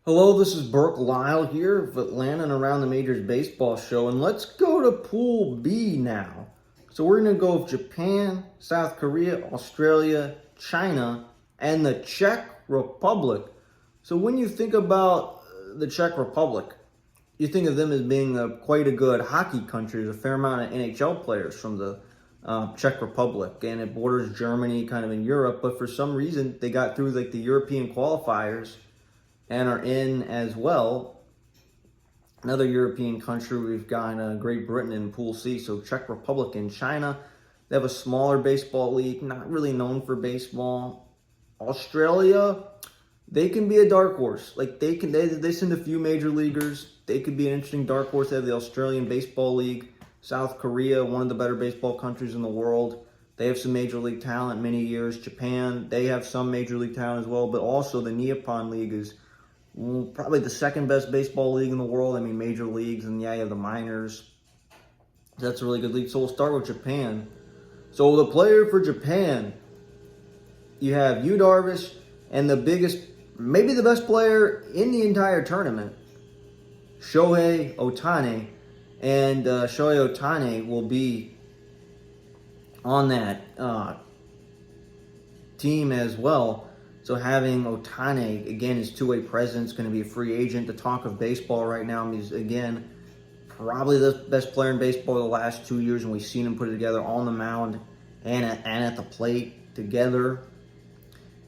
Hello, this is Burke Lyle here of Atlanta and Around the Majors Baseball Show, and let's go to Pool B now. So we're going to go with Japan, South Korea, Australia, China, and the Czech Republic. So when you think about the Czech Republic, you think of them as being quite a good hockey country. There's a fair amount of NHL players from the Czech Republic, and it borders Germany, kind of in Europe, but for some reason they got through like the European qualifiers and are in as well. Another European country, we've got Great Britain in Pool C. So Czech Republic and China, they have a smaller baseball league, not really known for baseball. Australia, they can be a dark horse. Like they send a few major leaguers. They could be an interesting dark horse. They have the Australian Baseball League. South Korea, one of the better baseball countries in the world. They have some major league talent many years. Japan, they have some major league talent as well, but also the Nippon League is probably the second best baseball league in the world. I mean, major leagues, and yeah, you have the minors. That's a really good league. So we'll start with Japan. So the player for Japan, you have Yu Darvish, and the biggest, maybe the best player in the entire tournament, Shohei Ohtani. And Shohei Ohtani will be on that team as well. So having Ohtani, again, his two-way presence, going to be a free agent. The talk of baseball right now, he's, again, probably the best player in baseball the last 2 years, and we've seen him put it together on the mound and at the plate together.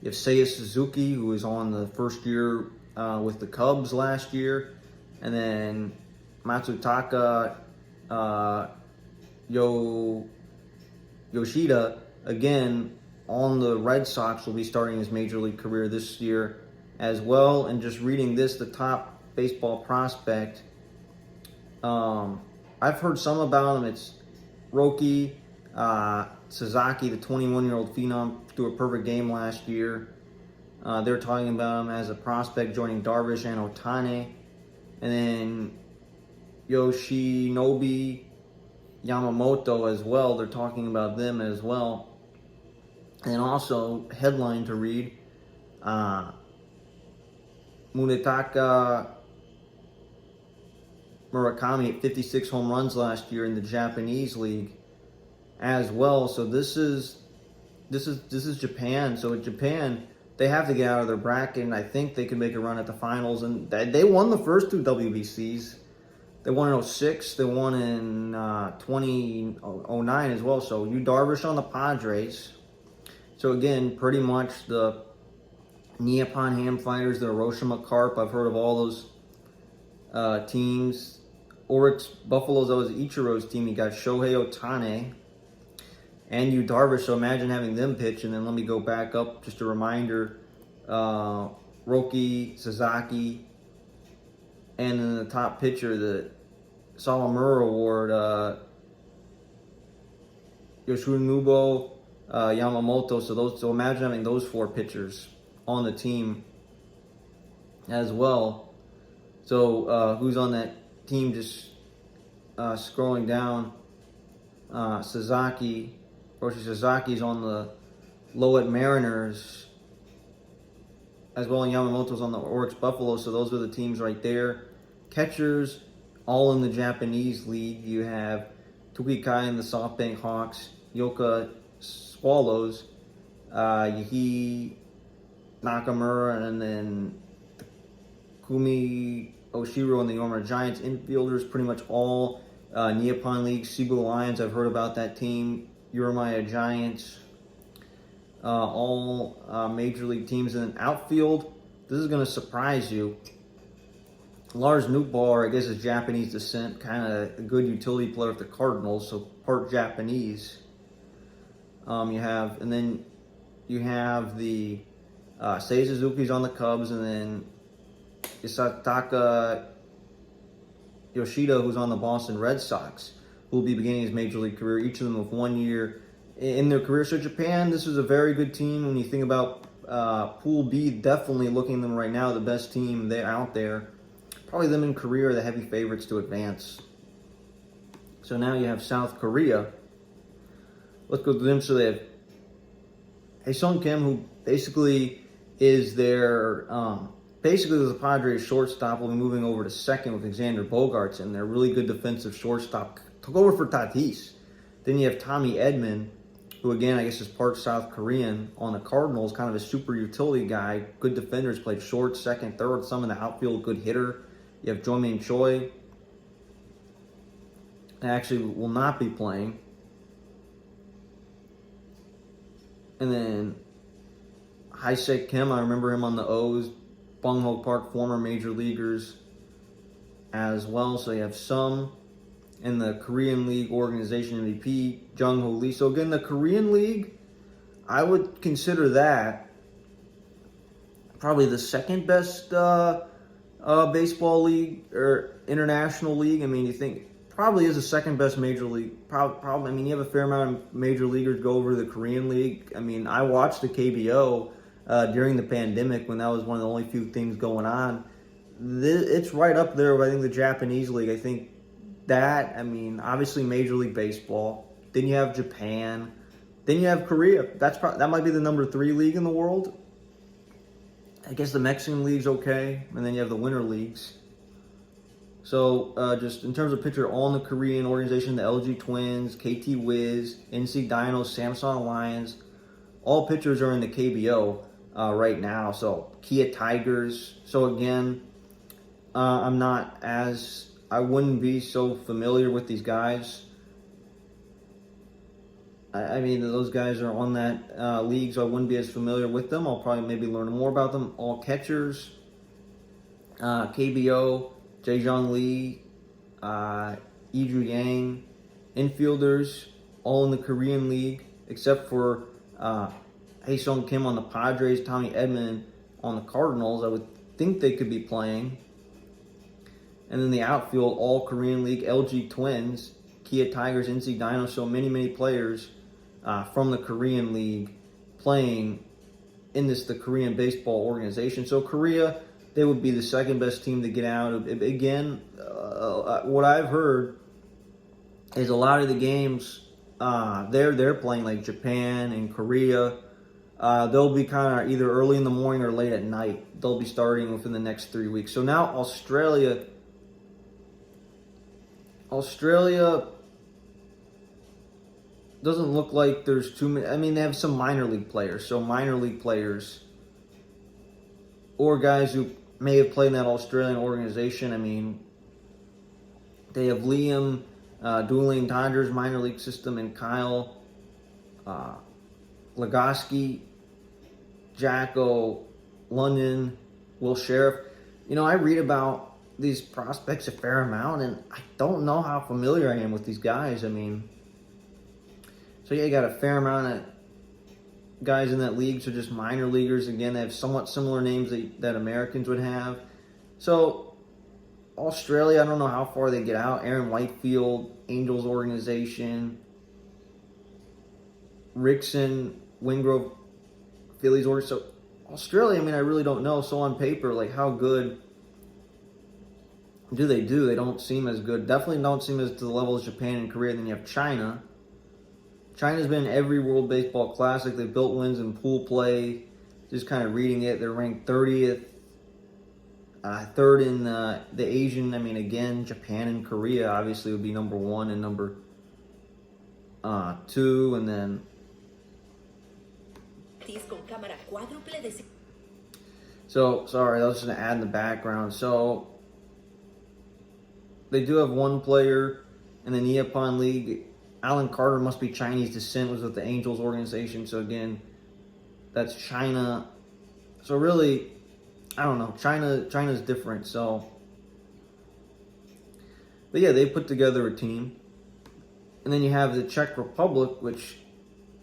You have Seiya Suzuki, who was on the first year with the Cubs last year. And then Matsutaka Yoshida, again, on the Red Sox, will be starting his major league career this year as well. And just reading this, the top baseball prospect, I've heard some about him. It's Roki Sasaki, the 21-year-old phenom, threw a perfect game last year. They're talking about him as a prospect, joining Darvish and Ohtani. And then Yoshinobu Yamamoto as well. They're talking about them as well. And then also, headline to read, Munetaka Murakami hit 56 home runs last year in the Japanese league as well. So this is Japan. So in Japan, they have to get out of their bracket, and I think they can make a run at the finals. And they won the first two WBCs. They won in 06. They won in 2009 as well. So Yu Darvish on the Padres. So again, pretty much the Nippon Ham Fighters, the Hiroshima Carp. I've heard of all those teams. Oryx Buffaloes, that was Ichiro's team. You got Shohei Ohtani and Yu Darvish. So imagine having them pitch. And then let me go back up, just a reminder. Roki Sasaki. And in the top pitcher, the Salamura Award, Yoshinobu Yamamoto. So imagine having those four pitchers on the team as well. So who's on that team? Just scrolling down, Sasaki. Roshi Sasaki's on the Lowett Mariners as well, and Yamamoto's on the Oryx Buffaloes. So those are the teams right there. Catchers, all in the Japanese league. You have Tukikai and the SoftBank Hawks, Yoka Swallows, Yahi Nakamura, and then Kumi Oshiro and the Yomiuri Giants. Infielders, pretty much all Nippon League. Cebu Lions, I've heard about that team. Yomiuri Giants, all major league teams. And then outfield, this is going to surprise you. Lars Nootbaar, I guess, is Japanese descent, kind of a good utility player with the Cardinals, so part Japanese. You have the Seiya Suzuki's on the Cubs, and then Isataka Yoshida, who's on the Boston Red Sox, who will be beginning his major league career, each of them with 1 year in their career. So Japan, this is a very good team. When you think about Pool B, definitely looking at them right now, the best team out there. Probably them in Korea are the heavy favorites to advance. So now you have South Korea. Let's go to them. So they have Hae-Sung Kim, who basically is their basically the Padres shortstop will be moving over to second with Xander Bogaerts in there. Really good defensive shortstop. Took over for Tatis. Then you have Tommy Edman, who again I guess is part South Korean on the Cardinals, kind of a super utility guy. Good defenders, played short, second, third, some in the outfield, good hitter. You have Jo-Min Choi. Actually will not be playing. And then Hae-Sik Kim, I remember him on the O's. Bung Ho Park, former major leaguers as well. So you have some in the Korean League organization MVP, Jung Ho Lee. So again, the Korean League, I would consider that probably the second best baseball league or international league. I mean, you think probably is the second best major league. Probably, I mean, you have a fair amount of major leaguers go over to the Korean League. I mean, I watched the KBO during the pandemic when that was one of the only few things going on. It's right up there with, I think, the Japanese league. I think that, I mean, obviously Major League Baseball. Then you have Japan. Then you have Korea. That might be the number 3 league in the world. I guess the Mexican league's okay. And then you have the winter leagues. So just in terms of pitcher, all in the Korean organization, the LG Twins, KT Wiz, NC Dinos, Samsung Lions, all pitchers are in the KBO right now. So Kia Tigers. So again, I wouldn't be so familiar with these guys. I mean, those guys are on that league, so I wouldn't be as familiar with them. I'll probably maybe learn more about them. All catchers, KBO, Jae-Jong Lee, Iju Yang, infielders, all in the Korean League, except for Hae-Sung Kim on the Padres, Tommy Edman on the Cardinals. I would think they could be playing. And then the outfield, all Korean League, LG Twins, Kia Tigers, NC Dinos, so many players from the Korean League playing in the Korean baseball organization. So Korea, they would be the second best team to get out. Again, what I've heard is a lot of the games they're playing, like Japan and Korea. They'll be kind of either early in the morning or late at night. They'll be starting within the next 3 weeks. So now Australia doesn't look like there's too many. I mean, they have some minor league players. So minor league players or guys who may have played in that Australian organization. I mean, they have Liam, Dueling Dodgers minor league system, and Kyle Legoski, Jacko London, Will Sheriff. You know, I read about these prospects a fair amount, and I don't know how familiar I am with these guys. I mean, so yeah, you got a fair amount of guys in that league, so just minor leaguers. Again, they have somewhat similar names that Americans would have. So Australia, I don't know how far they get out. Aaron Whitefield, Angels organization. Rickson, Wingrove, Phillies organization. So Australia, I mean, I really don't know. So on paper, like, how good do? They don't seem as good. Definitely don't seem as to the level as Japan and Korea. Then you have China. China's been in every World Baseball Classic. They've built wins in pool play. Just kind of reading it, they're ranked 30th, third in the Asian. I mean, again, Japan and Korea obviously would be number 1 and number 2, and then so sorry, I was just gonna add in the background. So they do have one player in the Nippon League. Alan Carter must be Chinese descent, was with the Angels organization. So again, that's China. So really, I don't know. China's different. So, but yeah, they put together a team. And then you have the Czech Republic, which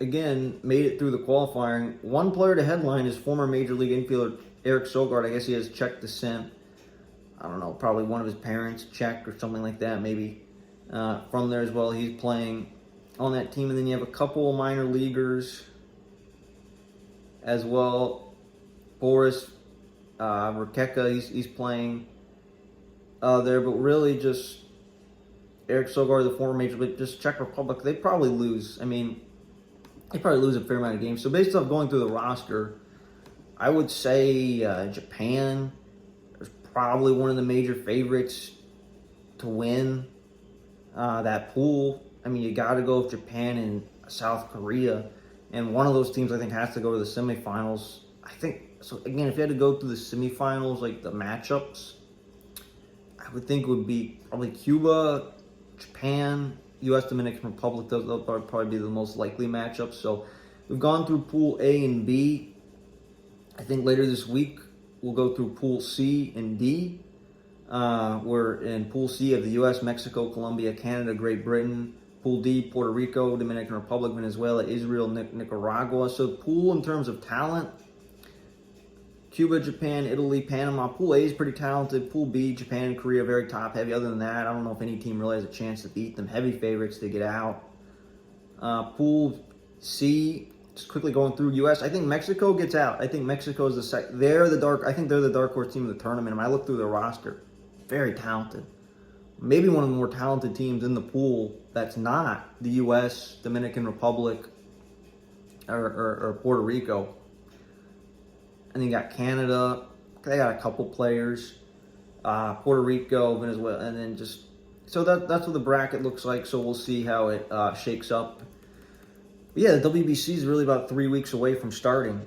again made it through the qualifying. One player to headline is former Major League infielder Eric Sogard. I guess he has Czech descent. I don't know, probably one of his parents Czech or something like that, maybe. From there as well. He's playing on that team. And then you have a couple of minor leaguers as well. Boris Rakeka, he's playing there. But really just Eric Sogard, the former major league, just Czech Republic, they probably lose. I mean, they probably lose a fair amount of games. So based off going through the roster, I would say Japan probably one of the major favorites to win that pool. I mean, you got to go with Japan and South Korea. And one of those teams, I think, has to go to the semifinals. I think, so again, if you had to go through the semifinals, like the matchups, I would think it would be probably Cuba, Japan, U.S. Dominican Republic. They'll probably be the most likely matchups. So we've gone through Pool A and B. I think later this week, we'll go through Pool C and D. We're in Pool C of the U.S., Mexico, Colombia, Canada, Great Britain. Pool D, Puerto Rico, Dominican Republic, Venezuela, Israel, Nicaragua. So pool in terms of talent, Cuba, Japan, Italy, Panama. Pool A is pretty talented. Pool B, Japan and Korea, very top heavy. Other than that, I don't know if any team really has a chance to beat them. Heavy favorites to get out. Pool C, just quickly going through U.S. I think Mexico gets out. I think Mexico is I think they're the dark horse team of the tournament. And I look through their roster, very talented. Maybe one of the more talented teams in the pool that's not the U.S., Dominican Republic, or Puerto Rico. And then you got Canada. They got a couple players. Puerto Rico, Venezuela, and then just... So that's what the bracket looks like, so we'll see how it shakes up. But yeah, the WBC is really about 3 weeks away from starting.